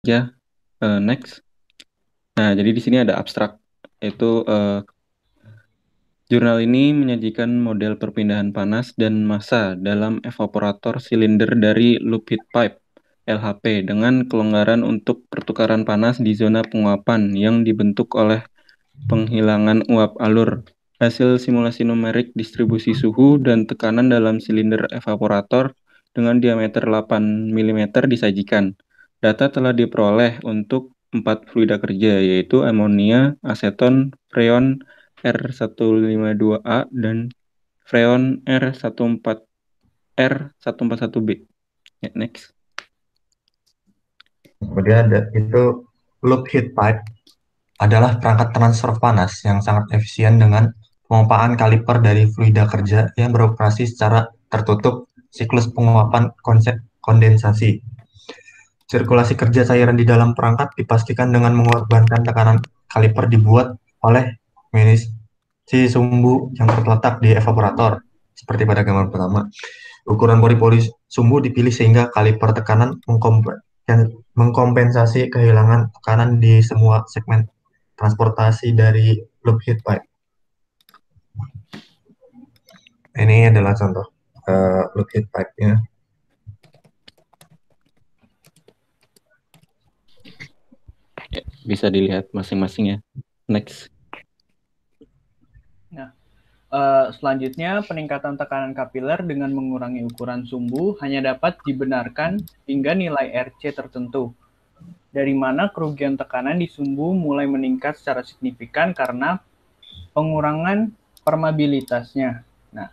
Ya, next. Nah, jadi di sini ada abstrak, yaitu jurnal ini menyajikan model perpindahan panas dan massa dalam evaporator silinder dari loop heat pipe (LHP) dengan kelonggaran untuk pertukaran panas di zona penguapan yang dibentuk oleh penghilangan uap alur. Hasil simulasi numerik distribusi suhu dan tekanan dalam silinder evaporator dengan diameter 8 mm disajikan. Data telah diperoleh untuk 4 fluida kerja, yaitu amonia, aseton, freon R152A, dan freon R141B. Ya, next. Kemudian ada itu loop heat pipe adalah perangkat transfer panas yang sangat efisien dengan penguapaan kaliper dari fluida kerja yang beroperasi secara tertutup siklus penguapan kondensasi. Sirkulasi kerja cairan di dalam perangkat dipastikan dengan mengorbankan tekanan kaliper dibuat oleh si sumbu yang terletak di evaporator, seperti pada gambar pertama. Ukuran pori-pori sumbu dipilih sehingga kaliper tekanan mengkompensasi kehilangan tekanan di semua segmen transportasi dari loop heat pipe. Ini adalah contoh loop heat pipe-nya. Ya, bisa dilihat masing-masing ya. Next. Nah, selanjutnya peningkatan tekanan kapiler dengan mengurangi ukuran sumbu hanya dapat dibenarkan hingga nilai RC tertentu, dari mana kerugian tekanan di sumbu mulai meningkat secara signifikan karena pengurangan permeabilitasnya. Nah,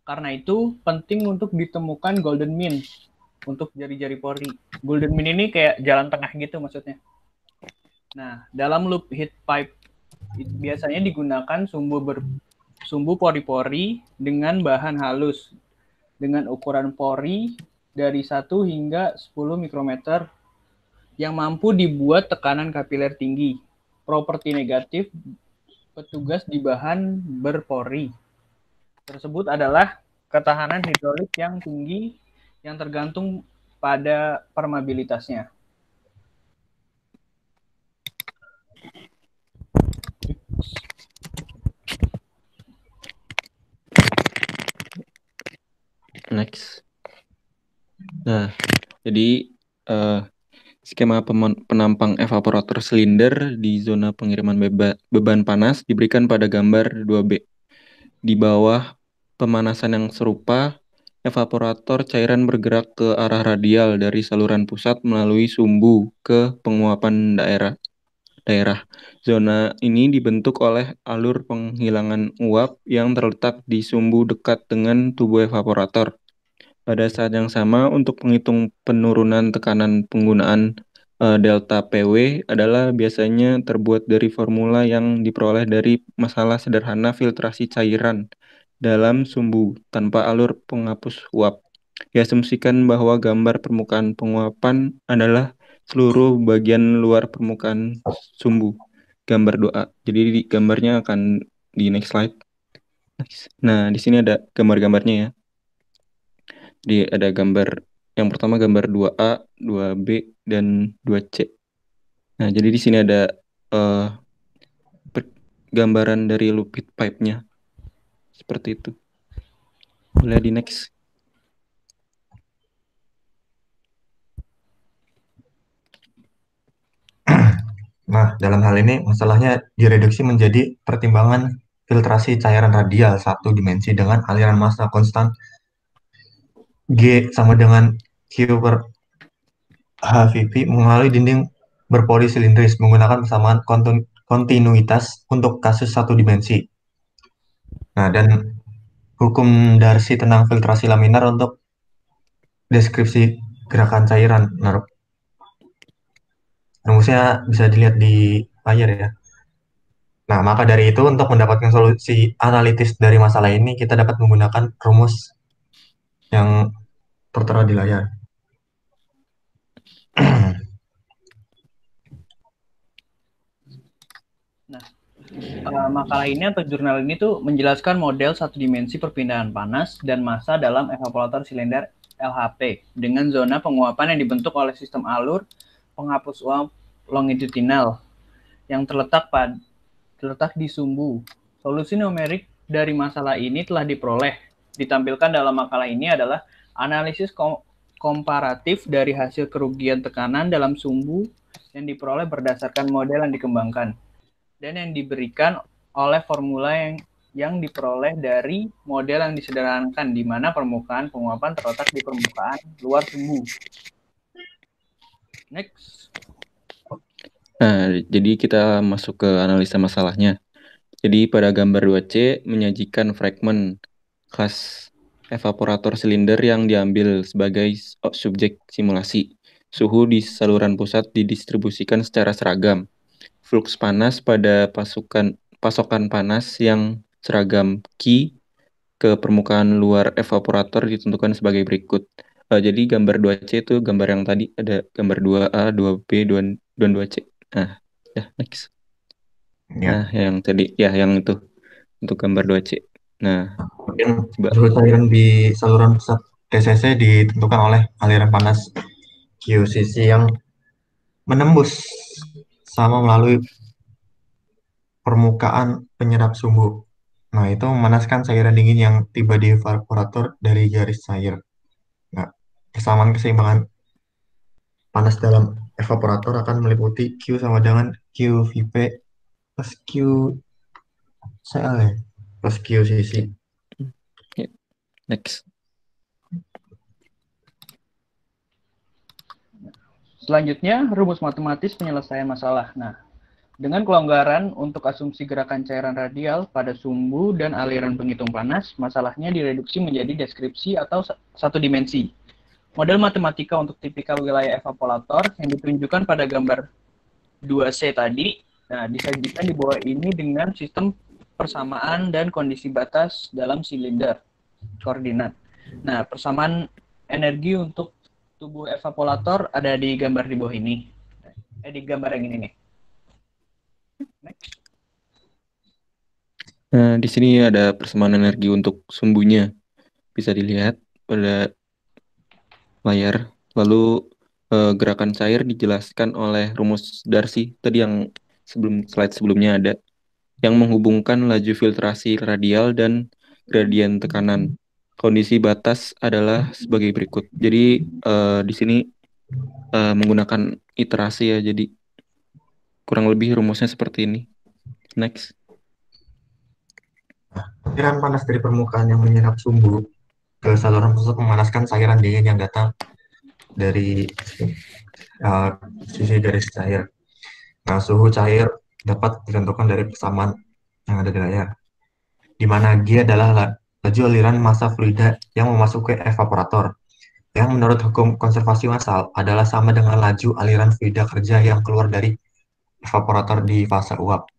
karena itu penting untuk ditemukan golden mean untuk jari-jari pori. Golden mean ini kayak jalan tengah gitu maksudnya. Nah, dalam loop heat pipe biasanya digunakan sumbu pori-pori dengan bahan halus dengan ukuran pori dari 1 hingga 10 mikrometer yang mampu dibuat tekanan kapiler tinggi. Properti negatif petugas di bahan berpori tersebut adalah ketahanan hidrolik yang tinggi yang tergantung pada permeabilitasnya. Next. Nah, jadi skema penampang evaporator silinder di zona pengiriman beban panas diberikan pada gambar 2B. Di bawah pemanasan yang serupa, evaporator cairan bergerak ke arah radial dari saluran pusat melalui sumbu ke penguapan daerah. Zona ini dibentuk oleh alur penghilangan uap yang terletak di sumbu dekat dengan tubuh evaporator. Pada saat yang sama, untuk menghitung penurunan tekanan penggunaan delta PW adalah biasanya terbuat dari formula yang diperoleh dari masalah sederhana filtrasi cairan dalam sumbu tanpa alur penghapus uap. Diasumsikan bahwa gambar permukaan penguapan adalah seluruh bagian luar permukaan sumbu. Gambar 2A. Jadi di gambarnya akan di next slide. Nah, di sini ada gambar-gambarnya ya. Jadi ada gambar yang pertama gambar 2A, 2B, dan 2C. Nah, jadi di sini ada gambaran dari loop heat pipe-nya. Seperti itu. Boleh di next. Nah, dalam hal ini masalahnya direduksi menjadi pertimbangan filtrasi cairan radial satu dimensi dengan aliran massa konstan G sama dengan Q per HVP melalui dinding berpori silindris menggunakan persamaan kontinuitas untuk kasus satu dimensi. Nah, dan hukum Darcy tentang filtrasi laminar untuk deskripsi gerakan cairan. Nah, rumusnya bisa dilihat di layar ya. Nah, maka dari itu untuk mendapatkan solusi analitis dari masalah ini, kita dapat menggunakan rumus yang tertera di layar. Nah, makalah ini atau jurnal ini tuh menjelaskan model satu dimensi perpindahan panas dan massa dalam evaporator silinder LHP dengan zona penguapan yang dibentuk oleh sistem alur penghapus uap longitudinal yang terletak di sumbu. Solusi numerik dari masalah ini telah diperoleh. Ditampilkan dalam makalah ini adalah analisis komparatif dari hasil kerugian tekanan dalam sumbu yang diperoleh berdasarkan model yang dikembangkan dan yang diberikan oleh formula yang diperoleh dari model yang disederhanakan, di mana permukaan penguapan terletak di permukaan luar sumbu. Next. Nah, jadi kita masuk ke analisa masalahnya. Jadi pada gambar 2C menyajikan fragmen kelas evaporator silinder yang diambil sebagai subjek simulasi. Suhu di saluran pusat didistribusikan secara seragam. Flux panas pada pasokan panas yang seragam Q ke permukaan luar evaporator ditentukan sebagai berikut. Jadi gambar 2C itu gambar yang tadi ada gambar 2A, 2B, dan 2C. Nah, ya next. Ya. Nah, yang tadi ya yang itu untuk gambar 2C. Nah, Kemudian coba suhu cairan di saluran pusat TCC ditentukan oleh aliran panas QCC yang menembus sama melalui permukaan penyerap sumbu. Nah, itu memanaskan cairan dingin yang tiba di evaporator dari garis cair. Nah, persamaan keseimbangan panas dalam evaporator akan meliputi Q sama dengan QVP plus QCL ya, plus QCC. ya, next. Selanjutnya, rumus matematis penyelesaian masalah. Nah, dengan kelonggaran untuk asumsi gerakan cairan radial pada sumbu dan aliran penghitung panas, masalahnya direduksi menjadi deskripsi atau satu dimensi. Model matematika untuk tipikal wilayah evaporator yang ditunjukkan pada gambar 2C tadi, nah disajikan di bawah ini dengan sistem persamaan dan kondisi batas dalam silinder koordinat. Nah, persamaan energi untuk tubuh evaporator ada di gambar di bawah ini. Di gambar yang ini nih. Next. Nah, di sini ada persamaan energi untuk sumbunya. Bisa dilihat pada layar. Lalu gerakan cair dijelaskan oleh rumus Darcy tadi yang slide sebelumnya ada yang menghubungkan laju filtrasi radial dan gradien tekanan. Kondisi batas adalah sebagai berikut. Jadi di sini menggunakan iterasi ya. Jadi kurang lebih rumusnya seperti ini. Next. Aliran panas dari permukaan yang menyerap sumbu ke saluran pusat memanaskan cairan dingin yang datang dari sisi garis cair. Nah, suhu cair dapat ditentukan dari persamaan yang ada di layar, di mana G adalah laju aliran massa fluida yang memasuki evaporator, yang menurut hukum konservasi massal adalah sama dengan laju aliran fluida kerja yang keluar dari evaporator di fase uap.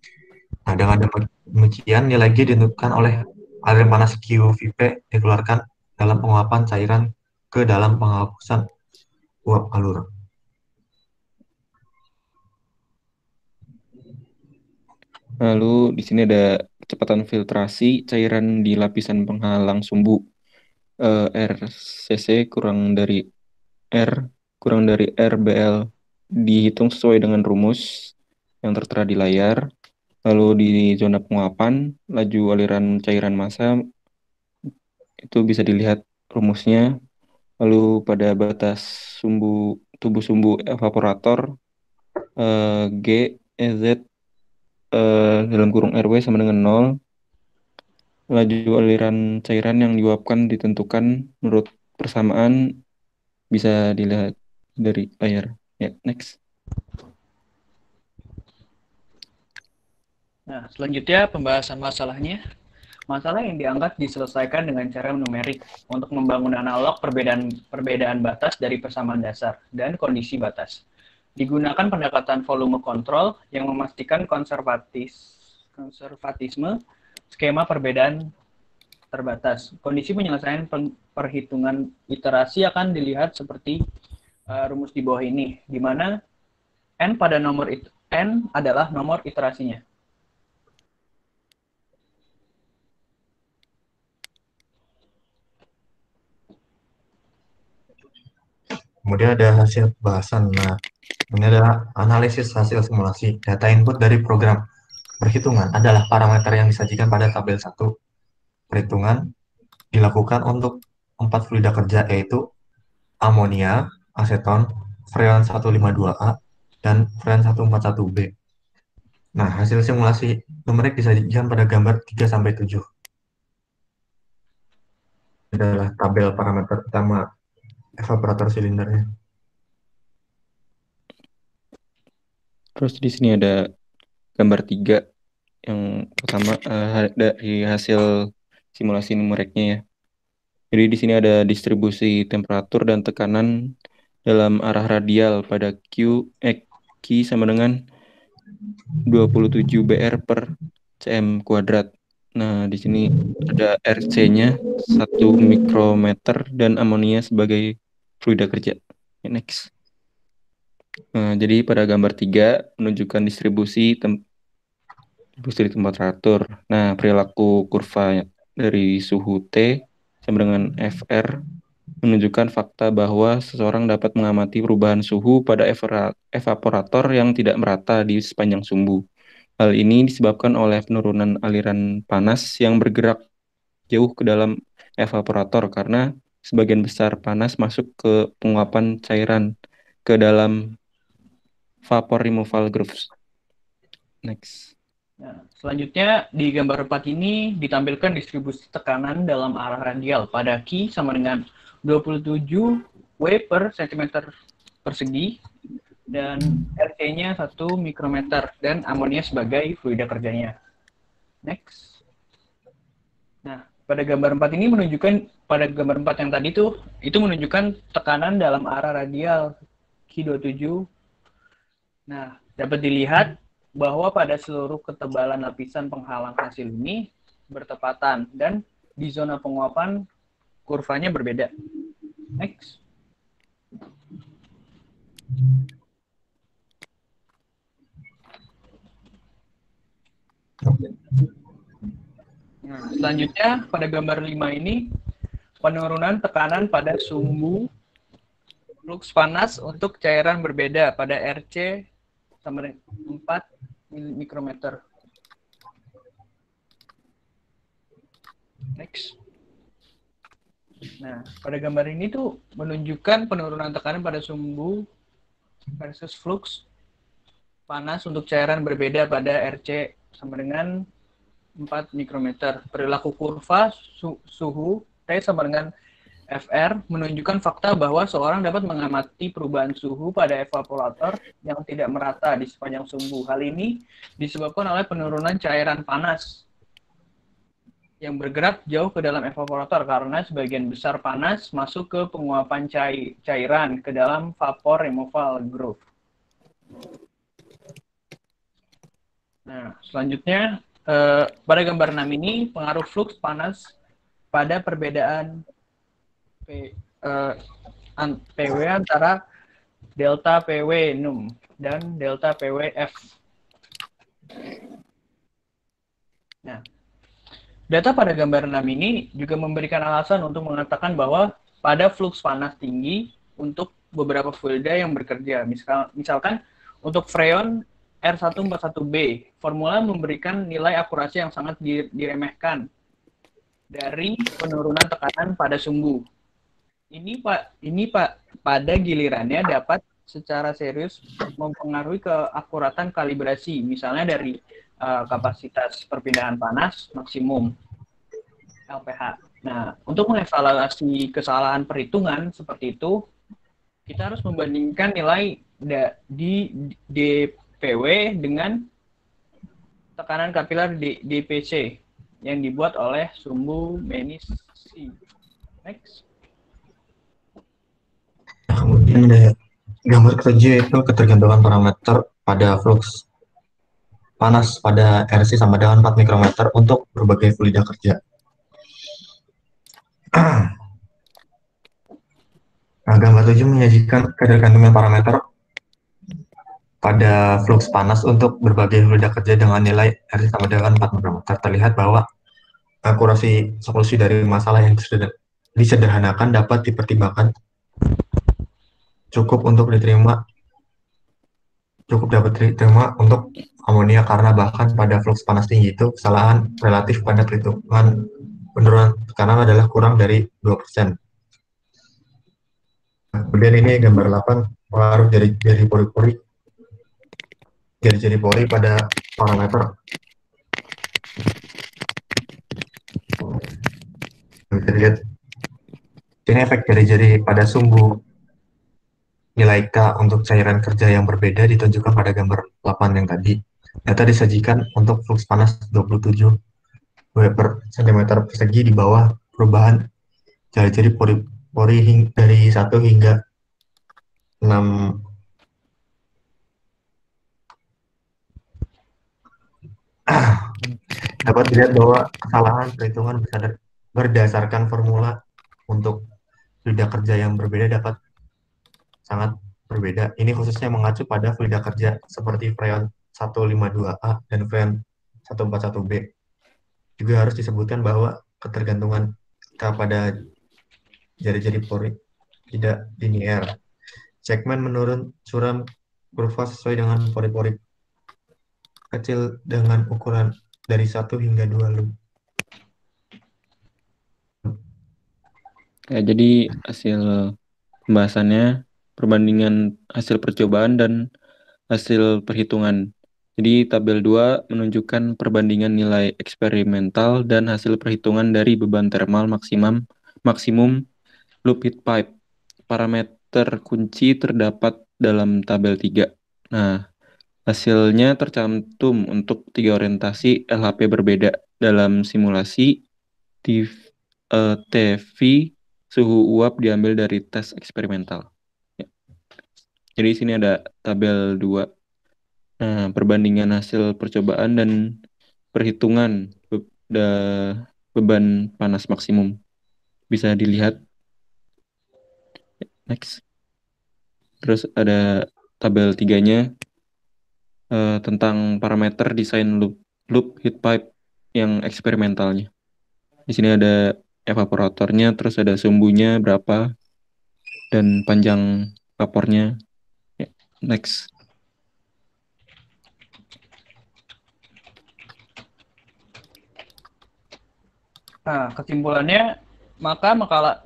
Nah, dengan demikian nilai G ditentukan oleh aliran panas QVP dikeluarkan dalam penguapan cairan ke dalam penghapusan uap alur. Lalu di sini ada kecepatan filtrasi cairan di lapisan penghalang sumbu. RCC kurang dari RBL dihitung sesuai dengan rumus yang tertera di layar. Lalu di zona penguapan, laju aliran cairan massa itu bisa dilihat rumusnya. Lalu pada batas tubuh sumbu evaporator G, Z dalam kurung RW sama dengan 0. Laju aliran cairan yang diuapkan ditentukan menurut persamaan bisa dilihat dari layar. Ya, next. Nah, selanjutnya pembahasan masalahnya. Masalah yang dianggap diselesaikan dengan cara numerik untuk membangun analog perbedaan batas dari persamaan dasar dan kondisi batas. Digunakan pendekatan volume kontrol yang memastikan konservatisme skema perbedaan terbatas. Kondisi penyelesaian perhitungan iterasi akan dilihat seperti rumus di bawah ini, di mana n adalah nomor iterasinya. Kemudian ada hasil bahasan. Nah, Ini adalah analisis hasil simulasi. Data input dari program perhitungan adalah parameter yang disajikan pada tabel 1. Perhitungan dilakukan untuk 4 fluida kerja, yaitu amonia, aseton, freon 152A, dan freon 141B. Nah, hasil simulasi numerik disajikan pada gambar 3-7. Ini adalah tabel parameter utama evaporator silindernya. Terus di sini ada gambar 3 yang pertama dari hasil simulasi numeriknya ya. Jadi di sini ada distribusi temperatur dan tekanan dalam arah radial pada Q sama dengan 27 BR per cm kuadrat. Nah, di sini ada RC-nya 1 mikrometer dan amonia sebagai fluida kerja. Next. Nah, jadi pada gambar 3 menunjukkan distribusi temperatur. Nah, perilaku kurva dari suhu T sama dengan FR menunjukkan fakta bahwa seseorang dapat mengamati perubahan suhu pada evaporator yang tidak merata di sepanjang sumbu. Hal ini disebabkan oleh penurunan aliran panas yang bergerak jauh ke dalam evaporator karena sebagian besar panas masuk ke penguapan cairan ke dalam vapor removal grooves. Next. Nah, selanjutnya di gambar 4 ini ditampilkan distribusi tekanan dalam arah radial pada Q sama dengan 27 W per cm persegi dan RC-nya 1 mikrometer dan amonia sebagai fluida kerjanya. Next. Nah, pada gambar 4 ini menunjukkan, pada gambar 4 yang tadi tuh, itu menunjukkan tekanan dalam arah radial Q27. Nah, dapat dilihat bahwa pada seluruh ketebalan lapisan penghalang hasil ini bertepatan dan di zona penguapan kurvanya berbeda. Next. Nah, selanjutnya pada gambar 5 ini penurunan tekanan pada sumbu fluks panas untuk cairan berbeda pada RC sama dengan 4 mikrometer. Next. Nah, pada gambar ini tuh menunjukkan penurunan tekanan pada sumbu versus flux panas untuk cairan berbeda pada RC sama dengan 4 mikrometer. Perilaku kurva suhu T sama dengan FR menunjukkan fakta bahwa seorang dapat mengamati perubahan suhu pada evaporator yang tidak merata di sepanjang sumbu. Hal ini disebabkan oleh penurunan cairan panas yang bergerak jauh ke dalam evaporator karena sebagian besar panas masuk ke penguapan cairan ke dalam vapor removal groove. Nah, selanjutnya pada gambar 6 ini pengaruh fluks panas pada perbedaan PW antara delta PW num dan delta PW F. Nah, data pada gambar 6 ini juga memberikan alasan untuk mengatakan bahwa pada fluks panas tinggi untuk beberapa fluida yang bekerja. Misalkan untuk freon R141B, formula memberikan nilai akurasi yang sangat diremehkan dari penurunan tekanan pada sumbu. Ini pada gilirannya dapat secara serius mempengaruhi keakuratan kalibrasi, misalnya dari kapasitas perpindahan panas maksimum LPH. Nah, untuk mengevaluasi kesalahan perhitungan seperti itu, kita harus membandingkan nilai di DPW dengan tekanan kapiler di DPC yang dibuat oleh sumbu Menis C. Next. Kemudian ada gambar ketujuh, itu ketergantungan parameter pada flux panas pada RC sama dengan 4 mikrometer untuk berbagai fluida kerja. Nah, gambar 7 menyajikan ketergantungan parameter pada flux panas untuk berbagai fluida kerja dengan nilai RC sama dengan 4 mikrometer. Terlihat bahwa akurasi solusi dari masalah yang disederhanakan dapat dipertimbangkan cukup untuk diterima cukup dapat diterima untuk amonia karena bahkan pada flux panas tinggi itu kesalahan relatif pada perhitungan penurunan tekanan adalah kurang dari 2%. Kemudian ini gambar 8 pengaruh jari-jari pori-pori jari-jari pori pada parameter. Bisa dilihat ini efek jari-jari pada sumbu nilai K untuk cairan kerja yang berbeda ditunjukkan pada gambar 8 yang tadi. Data disajikan untuk flux panas 27 W per cm persegi di bawah perubahan jari-jari pori dari 1 hingga 6. Dapat dilihat bahwa kesalahan perhitungan berdasarkan formula untuk fluida kerja yang berbeda dapat sangat berbeda. Ini khususnya mengacu pada fluida kerja seperti freon 152A dan freon 141B. Juga harus disebutkan bahwa ketergantungan pada jari-jari pori tidak linear. Segmen menurun suram kurva sesuai dengan pori-pori kecil dengan ukuran dari 1 hingga 2 loop. Ya, jadi hasil pembahasannya perbandingan hasil percobaan dan hasil perhitungan. Jadi tabel 2 menunjukkan perbandingan nilai eksperimental dan hasil perhitungan dari beban thermal maksimum loop heat pipe. Parameter kunci terdapat dalam tabel 3. Nah, hasilnya tercantum untuk 3 orientasi LHP berbeda dalam simulasi TV suhu uap diambil dari tes eksperimental. Ya. Jadi sini ada tabel 2. Nah, perbandingan hasil percobaan dan perhitungan beban panas maksimum. Bisa dilihat. Next. Terus ada tabel 3-nya tentang parameter desain loop heat pipe yang eksperimentalnya. Di sini ada evaporatornya, terus ada sumbunya berapa, dan panjang vapornya. Ya, next. Nah, kesimpulannya, maka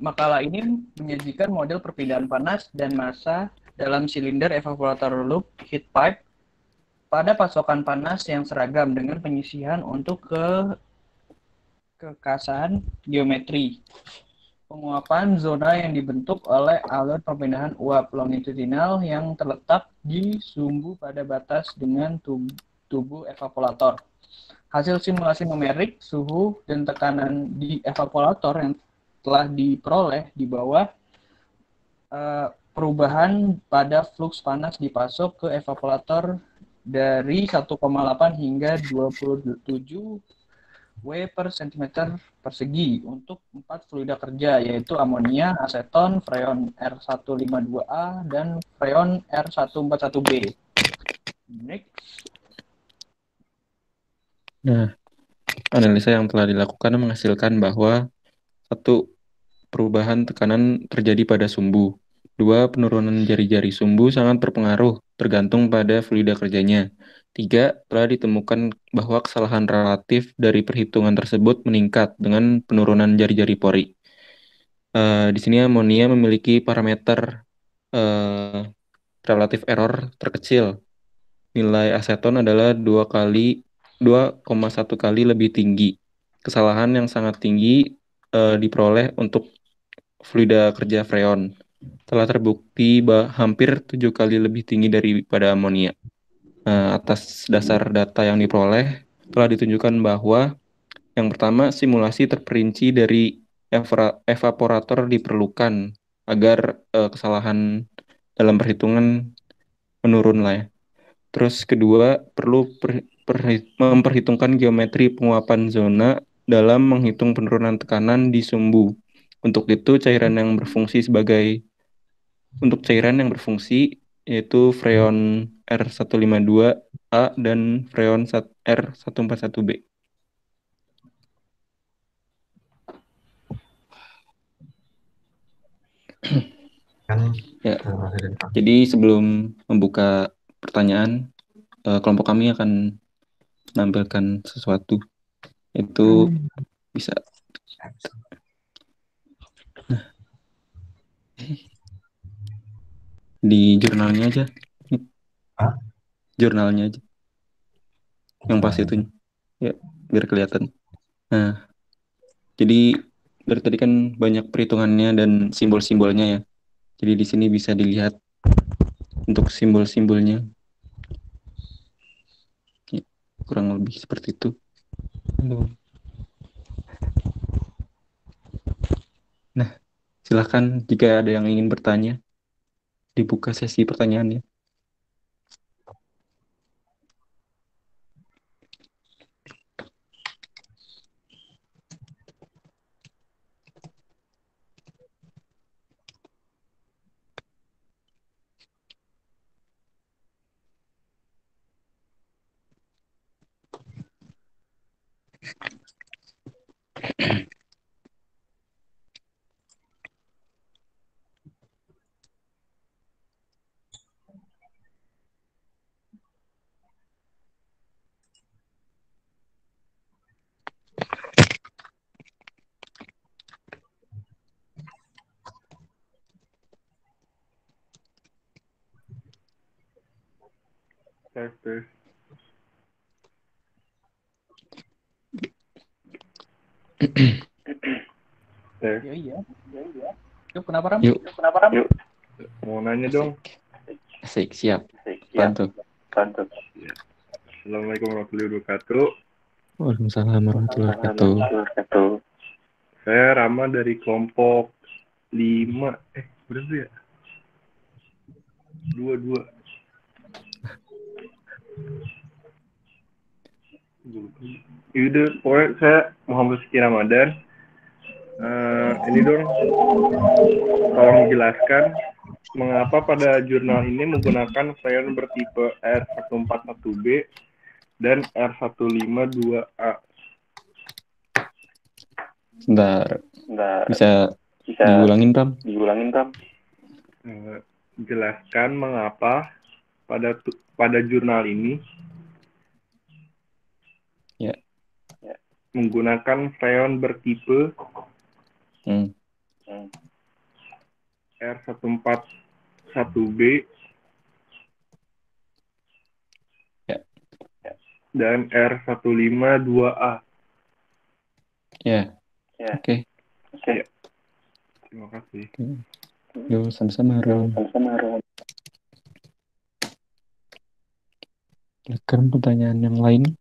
makalah ini menyajikan model perpindahan panas dan massa dalam silinder evaporator loop heat pipe pada pasokan panas yang seragam dengan penyisihan untuk kekasan geometri. Penguapan zona yang dibentuk oleh alur perpindahan uap longitudinal yang terletak di sumbu pada batas dengan tubuh evaporator. Hasil simulasi numerik suhu dan tekanan di evaporator yang telah diperoleh di bawah perubahan pada flux panas dipasok ke evaporator dari 1,8 hingga 27 W per cm persegi untuk 4 fluida kerja, yaitu amonia, aseton, freon R152A, dan freon R141B. Next. Nah, analisa yang telah dilakukan menghasilkan bahwa 1. Perubahan tekanan terjadi pada sumbu. 2. Penurunan jari-jari sumbu sangat berpengaruh, tergantung pada fluida kerjanya. 3. Telah ditemukan bahwa kesalahan relatif dari perhitungan tersebut meningkat dengan penurunan jari-jari pori. Di sini amonia memiliki parameter relatif error terkecil. Nilai aseton adalah 2,1 kali lebih tinggi. Kesalahan yang sangat tinggi diperoleh untuk fluida kerja freon. Telah terbukti hampir 7 kali lebih tinggi daripada amonia. Atas dasar data yang diperoleh, telah ditunjukkan bahwa yang pertama, simulasi terperinci dari evaporator diperlukan agar kesalahan dalam perhitungan menurun lah ya. Terus kedua, perlu memperhitungkan geometri penguapan zona dalam menghitung penurunan tekanan di sumbu. Untuk itu, untuk cairan yang berfungsi yaitu freon R152A dan freon R141B. Kan Ya. Jadi sebelum membuka pertanyaan, kelompok kami akan menampilkan sesuatu. Itu bisa. Nah, di jurnalnya aja. Hah? Jurnalnya aja. Yang pas itu. Ya, biar kelihatan. Nah, jadi dari tadi kan banyak perhitungannya dan simbol-simbolnya ya. Jadi di sini bisa dilihat untuk simbol-simbolnya. Ya, kurang lebih seperti itu. Nah, silahkan jika ada yang ingin bertanya, dibuka sesi pertanyaannya. Tes. Tes. Ya iya. Yuk, kenapa Ram? Yuk, Yuk, mau nanya dong. asik, siap. Bantu. Ya. Assalamualaikum warahmatullahi wabarakatuh. Waalaikumsalam warahmatullahi wabarakatuh. Saya Rama dari kelompok 5. Berapa ya? 22. Yaudah, pokoknya saya Muhammad Rizky Ramadan. Ini dong, tolong dijelaskan mengapa pada jurnal ini menggunakan freon bertipe R141B dan R152A. Bentar, bisa diulangin, Pram? Jelaskan mengapa pada jurnal ini Ya. menggunakan freon bertipe R141B Ya. dan R152A. Ya. Oke. Ya. Terima kasih. Yuk, sama-sama, Ram. Silakan pertanyaan yang lain.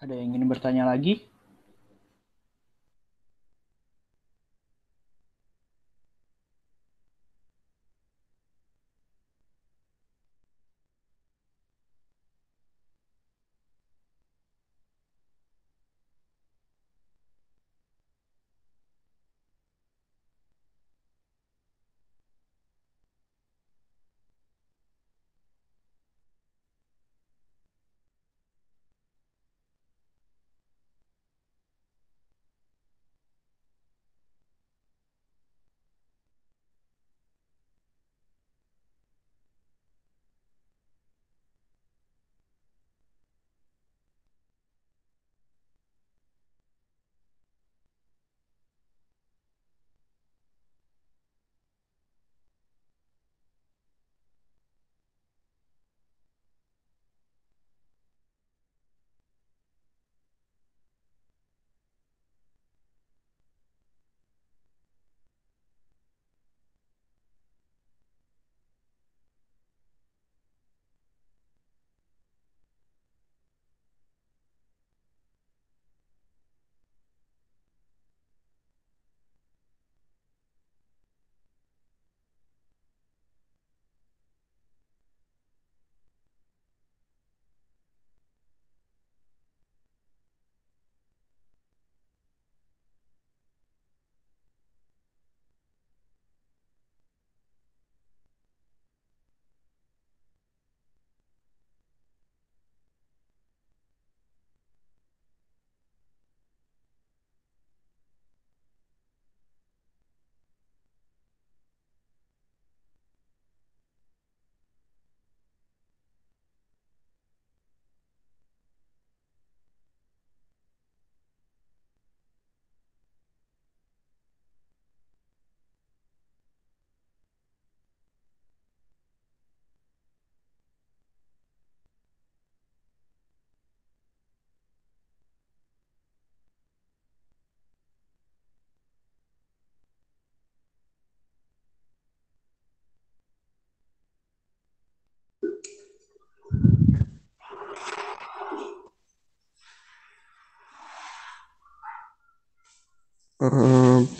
Ada yang ingin bertanya lagi?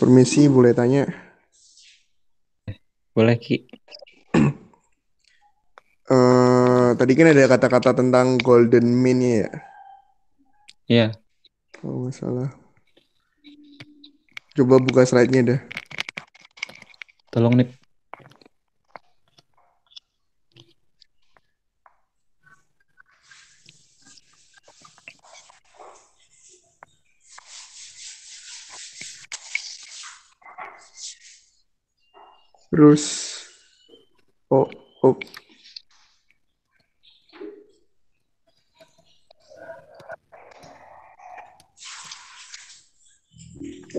Permisi, boleh tanya? Boleh, Ki. Tadi kan ada kata-kata tentang golden mean ya, Iya, kalau nggak salah. Coba buka slide-nya dah. tolong nih. Terus, oh, oh,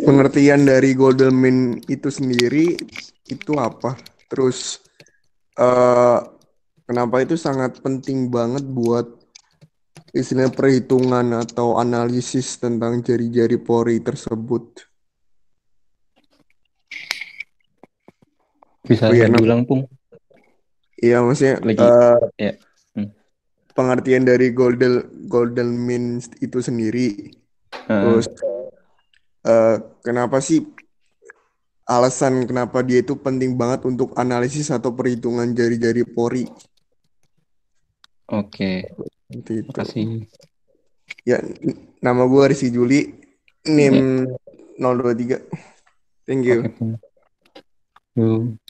pengertian dari golden mean itu sendiri itu apa? Terus, eh, kenapa itu sangat penting banget buat istilah perhitungan atau analisis tentang jari-jari pori tersebut? Bisa Oh iya, diulang, Pung. iya maksudnya Lagi, ya. pengertian dari golden mean itu sendiri. Heeh. Terus kenapa sih alasan kenapa dia itu penting banget untuk analisis atau perhitungan jari-jari pori Oke, seperti itu. makasih. Ya, nama gue Rizky Juli, Ya, NIM 023. Thank you. oke, Pung. Yuk.